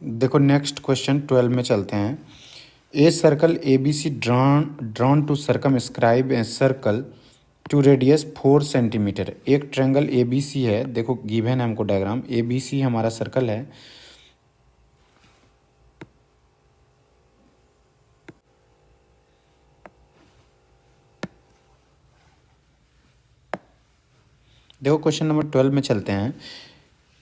देखो next question 12 में चलते हैं। A circle A B C drawn to circumscribe a circle to radius 4 centimetre. एक ट्रायंगल ए बी सी है, देखो गिवन है हमको डायग्राम, ए बी सी हमारा सर्कल है। देखो क्वेश्चन नंबर 12 में चलते हैं।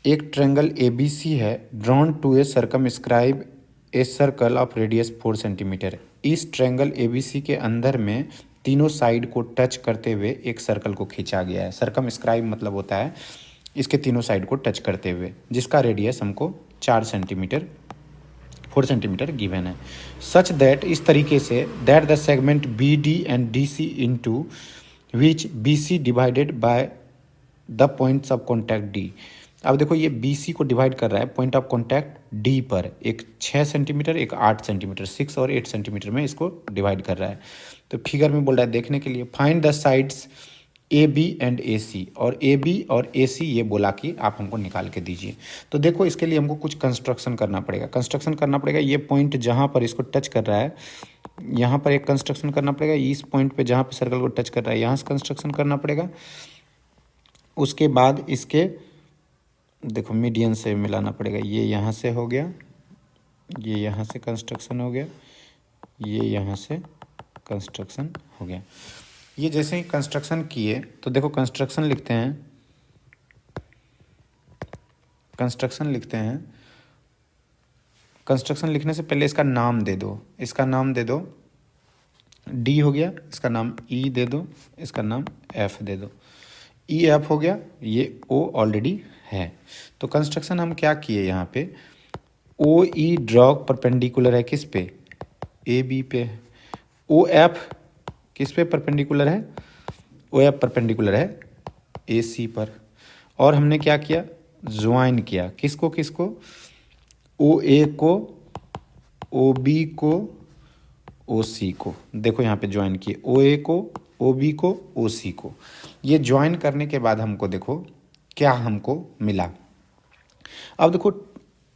एक ट्रायंगल ए बी सी है, drawn to a circumscribe a circle of radius 4 centimetre. इस ट्रायंगल ए बी सी के अंदर में तीनों साइड को टच करते हुए एक सर्कल को खींचा गया है। सर्कमस्क्राइब मतलब होता है इसके तीनों साइड को टच करते हुए, जिसका रेडियस हमको 4 सेंटीमीटर 4 सेंटीमीटर गिवन है। सच दैट, इस तरीके से, that the segment B D and D C into which B C divided by the points of contact D. अब देखो ये बी सी को डिवाइड कर रहा है पॉइंट ऑफ कॉन्टैक्ट डी पर, एक 6 सेंटीमीटर एक 8 सेंटीमीटर, 6 और 8 सेंटीमीटर में इसको डिवाइड कर रहा है। तो फिगर में बोल रहा है देखने के लिए find the sides A B and A C, और ए बी और ए सी ये बोला कि आप हमको निकाल के दीजिए। तो देखो इसके लिए हमको कुछ कंस्ट्रक्शन करना पड़ेगा। कंस्ट्रक्शन करना पड़ेगा, ये पॉइंट जहाँ पर इसको टच कर रहा है यहाँ पर एक कंस्ट्रक्शन करना पड़ेगा। इस पॉइंट पे जहाँ पे सर्कल को टच कर रहा है यहाँ से कंस्ट्रक्शन करना पड़ेगा। उसके बाद इसके देखो मीडियन से मिलाना पड़ेगा। ये यहाँ से हो गया, ये यहाँ से कंस्ट्रक्शन हो गया, ये यहाँ से कंस्ट्रक्शन हो गया। ये जैसे ही कंस्ट्रक्शन किए तो देखो कंस्ट्रक्शन लिखते हैं, कंस्ट्रक्शन लिखते हैं। कंस्ट्रक्शन लिखने से पहले इसका नाम दे दो, इसका नाम दे दो डी हो गया, इसका नाम ई दे दो, इसका नाम एफ दे दो। ई एफ हो गया, ये ओ ऑलरेडी है। तो कंस्ट्रक्शन हम क्या किए यहाँ पे, ओ ई ड्रॉ परपेंडिकुलर है किस पे, ए बी पे। ओ एफ किस पे परपेंडिकुलर है, ओ एफ परपेंडिकुलर है ए सी पर। और हमने क्या किया, ज्वाइन किया किसको किसको, ओ ए को, ओ बी को, ओ सी को। देखो यहाँ पे ज्वाइन किए ओ ए को, ओ बी को, ओ सी को। ये ज्वाइन करने के बाद हमको देखो क्या हमको मिला। अब देखो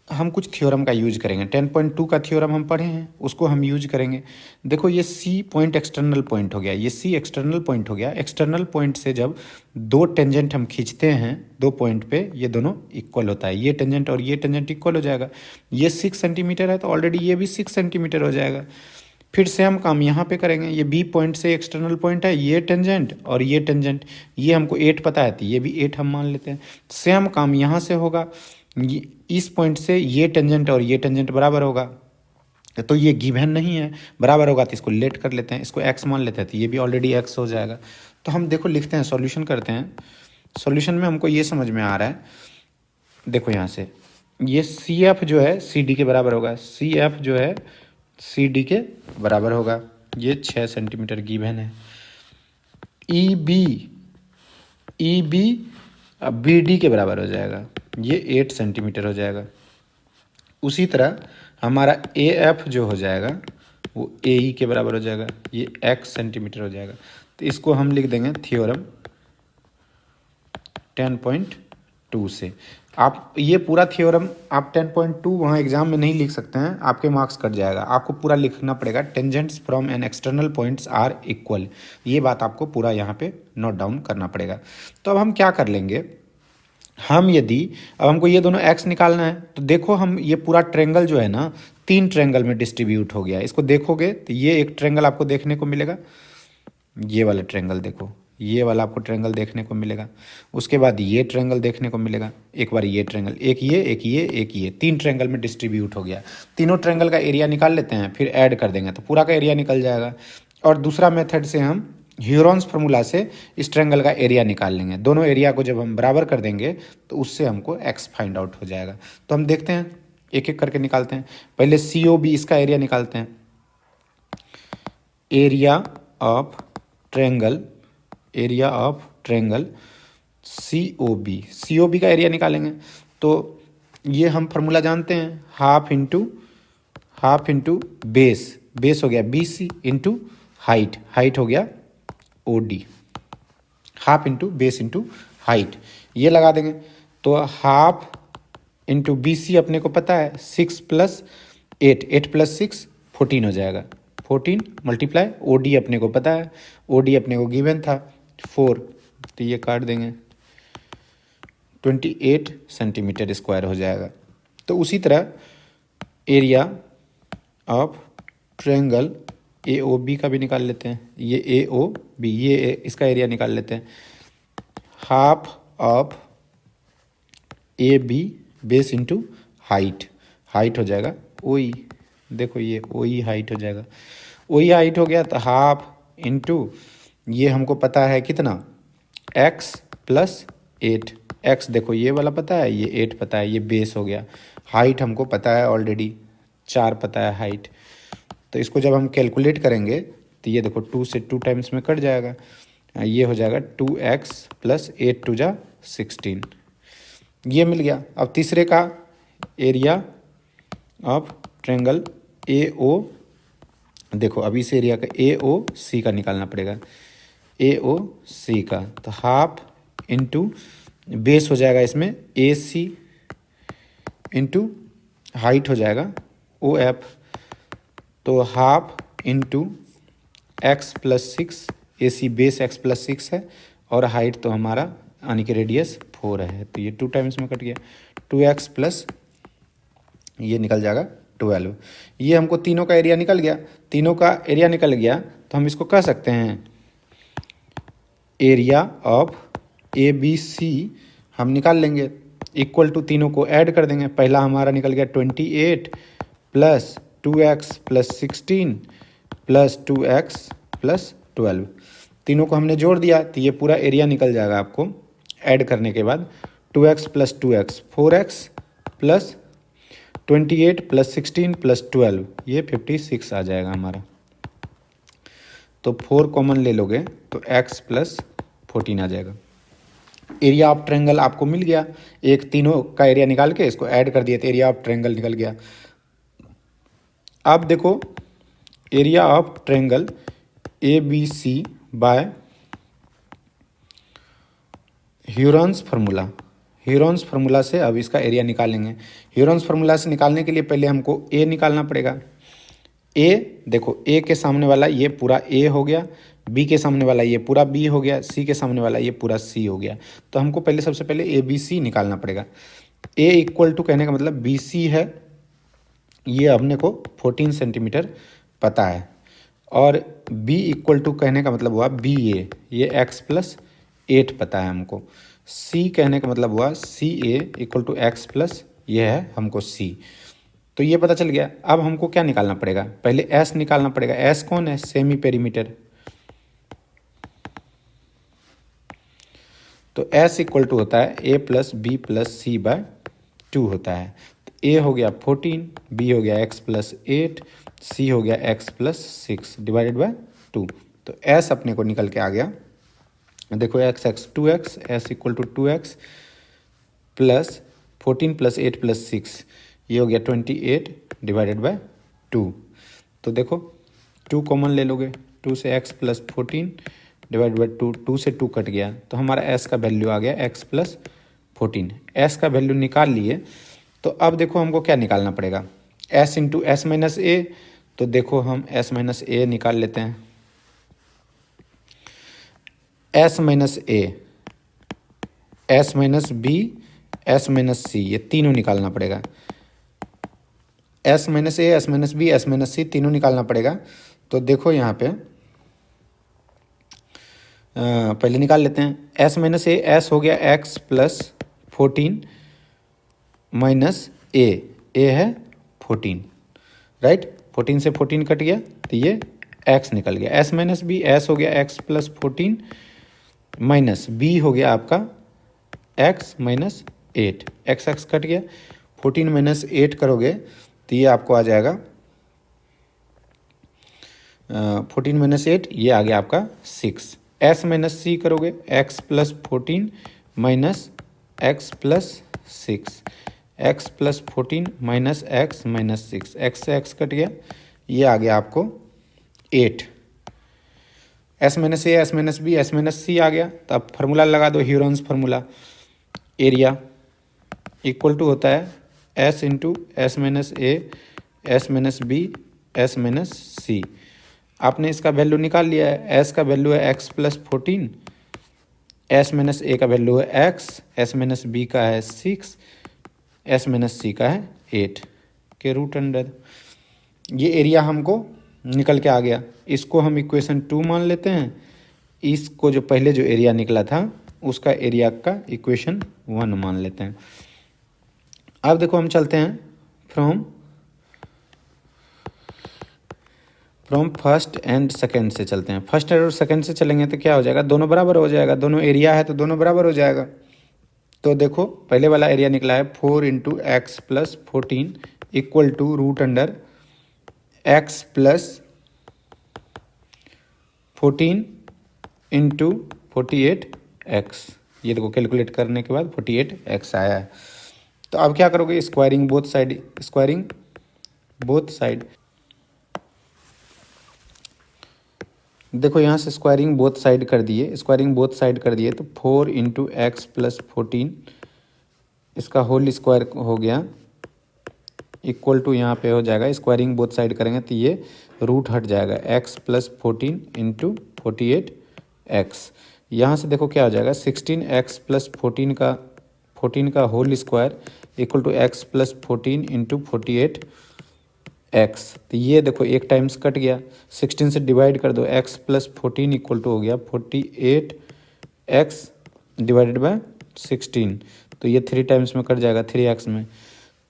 हम कुछ थ्योरम का यूज करेंगे, 10.2 का थ्योरम हम पढ़े हैं उसको हम यूज करेंगे। देखो ये सी पॉइंट एक्सटर्नल पॉइंट हो गया, ये सी एक्सटर्नल पॉइंट हो गया। एक्सटर्नल पॉइंट से जब दो टेंजेंट हम खींचते हैं दो पॉइंट पे, ये दोनों इक्वल होता है, ये टेंजेंट और ये टेंजेंट इक्वल हो जाएगा। ये 6 सेंटीमीटर है तो ऑलरेडी ये भी 6 सेंटीमीटर हो जाएगा। फिर सेम काम यहाँ पे करेंगे, ये बी पॉइंट से एक्सटर्नल पॉइंट है, ये टेंजेंट और ये टेंजेंट, ये हमको 8 पता है तो ये भी 8 हम मान लेते हैं। सेम काम यहाँ से होगा, इस पॉइंट से ये टेंजेंट और ये टेंजेंट बराबर होगा, तो ये गिवन नहीं है, बराबर होगा तो इसको लेट कर लेते हैं, इसको एक्स मान लेते हैं तो ये भी ऑलरेडी एक्स हो जाएगा। तो हम देखो लिखते हैं, सॉल्यूशन करते हैं। सॉल्यूशन में हमको ये समझ में आ रहा है, देखो यहाँ से ये सी एफ जो है सी डी के बराबर होगा, सी एफ जो है सी डी के बराबर होगा, ये 6 सेंटीमीटर गिवन है। ई बी बी डी के बराबर हो जाएगा, ये 8 सेंटीमीटर हो जाएगा। उसी तरह हमारा ए एफ जो हो जाएगा वो ए ई के बराबर हो जाएगा, ये x सेंटीमीटर हो जाएगा। तो इसको हम लिख देंगे थ्योरम 10.2 से। आप ये पूरा थ्योरम आप 10.2 वहाँ एग्जाम में नहीं लिख सकते हैं, आपके मार्क्स कट जाएगा। आपको पूरा लिखना पड़ेगा, tangents from an external points are equal, ये बात आपको पूरा यहाँ पे नोट डाउन करना पड़ेगा। तो अब हम क्या कर लेंगे, हम यदि अब हमको ये दोनों x निकालना है तो देखो हम ये पूरा ट्रायंगल जो है ना 3 ट्रायंगल में डिस्ट्रीब्यूट हो गया। इसको देखोगे तो ये एक ट्रायंगल आपको देखने को मिलेगा, ये वाला ट्रायंगल देखो, ये वाला आपको ट्रायंगल देखने को मिलेगा। उसके बाद ये ट्रायंगल देखने को मिलेगा, एक बार ये ट्रायंगल, एक ये एक ये एक ये, 3 ट्रायंगल में डिस्ट्रीब्यूट हो गया। तीनों ट्रायंगल का एरिया निकाल लेते हैं, फिर ऐड कर देंगे तो पूरा का एरिया निकल जाएगा। और दूसरा मेथड से हम ह्यूरॉन्स फार्मूला से इस ट्रायंगल का एरिया निकाल लेंगे। दोनों एरिया को जब हम बराबर कर देंगे तो उससे हमको एक्स फाइंड आउट हो जाएगा। तो हम देखते हैं, एक एक करके निकालते हैं। पहले सी ओ बी, इसका एरिया निकालते हैं, area of triangle, area of triangle C O B, C O B का एरिया निकालेंगे। तो ये हम फार्मूला जानते हैं, हाफ इंटू बेस, बेस हो गया B C, into height, height हो गया O D, half into base into height, ये लगा देंगे। तो हाफ इंटू बी सी अपने को पता है 6 प्लस 8, 8 प्लस 6 14 हो जाएगा। 14 मल्टीप्लाई ओ डी अपने को पता है, ओ डी अपने को गिवन था 4, तो ये काट देंगे 28 सेंटीमीटर स्क्वायर हो जाएगा। तो उसी तरह area of triangle A O B का भी निकाल लेते हैं। ये ए ओ बी, ये इसका एरिया निकाल लेते हैं। Half of A B base into height, height हो जाएगा ओ ई, देखो ये ओ ई हाइट हो जाएगा। ओ ई हाइट हो गया तो हाफ इंटू ये हमको पता है कितना x प्लस 8, x देखो ये वाला पता है, ये 8 पता है, ये बेस हो गया। हाइट हमको पता है ऑलरेडी 4 पता है हाइट। तो इसको जब हम कैलकुलेट करेंगे तो ये देखो 2 से 2 टाइम्स में कट जाएगा, ये हो जाएगा 2x प्लस 8 टू जा 16, ये मिल गया। अब तीसरे का एरिया ऑफ ट्रायंगल ए ओ, देखो अभी इस एरिया का ए ओ सी का निकालना पड़ेगा, ए ओ सी का, तो हाफ इंटू बेस हो जाएगा इसमें ए सी इंटू हाइट हो जाएगा ओ एफ, तो हाफ इंटू एक्स प्लस 6, ए सी बेस एक्स प्लस 6 है और हाइट तो हमारा यानी कि रेडियस 4 है, तो ये 2 टाइम्स में कट गया, 2x प्लस ये निकल जाएगा 12। ये हमको तीनों का एरिया निकल गया, तीनों का एरिया निकल गया तो हम इसको कह सकते हैं area of A B C हम निकाल लेंगे, इक्वल टू तीनों को ऐड कर देंगे। पहला हमारा निकल गया 28 plus 2x plus 16 plus 2x plus 12, तीनों को हमने जोड़ दिया तो ये पूरा एरिया निकल जाएगा आपको ऐड करने के बाद 2x plus 2x 4x plus 28 plus 16 plus 12, ये 56 आ जाएगा हमारा। तो 4 कॉमन ले लोगे तो x प्लस 14 आ जाएगा। एरिया ऑफ ट्रायंगल आपको मिल गया, एक तीनों का एरिया निकाल के इसको ऐड कर दिया तो एरिया ऑफ ट्रायंगल निकल गया। अब देखो area of triangle A B C by Heron's formula, Heron's formula से अब इसका एरिया निकालेंगे। ह्यूरॉन्स फार्मूला से निकालने के लिए पहले हमको ए निकालना पड़ेगा। ए देखो ए के सामने वाला ये पूरा ए हो गया, बी के सामने वाला ये पूरा बी हो गया, सी के सामने वाला ये पूरा सी हो गया। तो हमको पहले सबसे पहले ए बी सी निकालना पड़ेगा। ए इक्वल टू कहने का मतलब बी सी है, ये अपने को 14 सेंटीमीटर पता है, और बी इक्वल टू कहने का मतलब हुआ बी ए, ये x प्लस 8 पता है हमको। सी कहने का मतलब हुआ सी ए इक्वल टू एक्स प्लस ये है हमको सी, तो ये पता चल गया। अब हमको क्या निकालना पड़ेगा, पहले एस निकालना पड़ेगा। एस कौन है, सेमी पेरीमीटर, तो एस इक्वल टू होता है ए प्लस बी प्लस सी बाय 2 होता है। तो ए हो गया 14, बी हो गया एक्स प्लस 8, सी हो गया एक्स प्लस 6 डिवाइडेड बाय 2, तो एस अपने को निकल के आ गया। देखो X X 2x, S equal to 2x plus 14 plus 8 plus 6, ये हो गया 28 डिवाइडेड बाय 2। तो देखो 2 कॉमन ले लोगे, 2 से x प्लस 14 डिवाइड बाई 2, 2 से 2 कट गया तो हमारा s का वैल्यू आ गया x प्लस 14। s का वैल्यू निकाल लिए, तो अब देखो हमको क्या निकालना पड़ेगा, s इंटू एस माइनस ए। तो देखो हम s माइनस ए निकाल लेते हैं, s minus A, s minus B, s minus C, ये तीनों निकालना पड़ेगा। s minus A, s minus B, s minus C तीनों निकालना पड़ेगा। तो देखो यहाँ पे पहले निकाल लेते हैं। s माइनस ए, एस हो गया x प्लस 14 माइनस ए, ए है 14, राइट, 14 से 14 कट गया तो ये x निकल गया। s माइनस बी, एस हो गया x प्लस 14 माइनस बी हो गया आपका x minus 8, x x cut गया, 14 माइनस 8 करोगे तो ये आपको आ जाएगा 14 माइनस 8, ये आ गया आपका 6। s माइनस सी करोगे, x plus 14 minus X plus 6, X plus 14 minus X minus 6, X से एक्स कट गया, ये आ गया आपको 8। s minus A, S minus B, S minus C आ गया। तो अब फार्मूला लगा दो, Heron's formula, area equal to होता है S into S minus A, S minus B, S minus C. आपने इसका वैल्यू निकाल लिया है। एस का वैल्यू है एक्स प्लस 14, एस माइनस ए का वैल्यू है एक्स, एस माइनस बी का है 6, एस माइनस सी का है 8 के रूट अंडर। ये एरिया हमको निकल के आ गया। इसको हम इक्वेशन 2 मान लेते हैं। इसको जो पहले जो एरिया निकला था उसका एरिया का इक्वेशन 1 मान लेते हैं। अब देखो हम चलते हैं फ्रॉम फर्स्ट एंड सेकंड से चलते हैं। फर्स्ट और सेकंड से चलेंगे तो क्या हो जाएगा, दोनों बराबर हो जाएगा। दोनों एरिया है तो दोनों बराबर हो जाएगा। तो देखो पहले वाला एरिया निकला है 4 into X plus 14 equal to root under X plus 14 into 48 X. ये देखो कैलकुलेट करने के बाद 48 एक्स आया है। तो अब क्या करोगे, squaring both side, squaring both side. देखो यहाँ से स्क्वायरिंग बोथ साइड कर दिए, स्क्वायरिंग बोथ साइड कर दिए तो 4 इंटू एक्स प्लस 14 इसका होल स्क्वायर हो गया इक्वल टू यहाँ पे हो जाएगा, स्क्वायरिंग बोथ साइड करेंगे तो ये रूट हट जाएगा एक्स प्लस 14 इंटू 48 एक्स। यहाँ से देखो क्या हो जाएगा 16 एक्स प्लस 14 का whole square equal to X plus 14 into 48 X. तो ये देखो एक टाइम्स कट गया, 16 से डिवाइड कर दो, एक्स प्लस 14 इक्वल टू हो गया 48 एक्स डिवाइडेड बाय 16। तो ये 3 टाइम्स में कट जाएगा 3x में।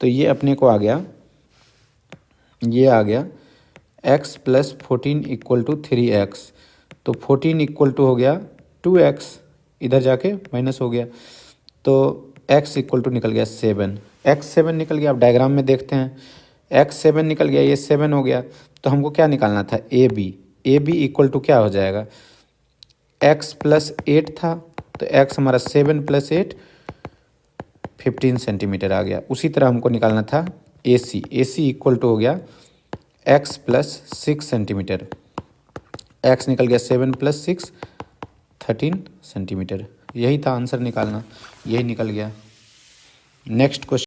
तो ये अपने को आ गया, ये आ गया x plus 14 equal to 3x। तो 14 इक्वल टू हो गया 2x, इधर जाके माइनस हो गया तो x इक्वल टू निकल गया 7, x 7 निकल गया। अब डायग्राम में देखते हैं, x 7 निकल गया, ये 7 हो गया। तो हमको क्या निकालना था, ए बी इक्वल टू क्या हो जाएगा, x प्लस 8 था तो x हमारा 7 प्लस 8 15 सेंटीमीटर आ गया। उसी तरह हमको निकालना था ए सी इक्वल टू हो गया x प्लस 6 सेंटीमीटर। x निकल गया 7 प्लस 6 13 सेंटीमीटर। यही था आंसर निकालना, यही निकल गया। Next question.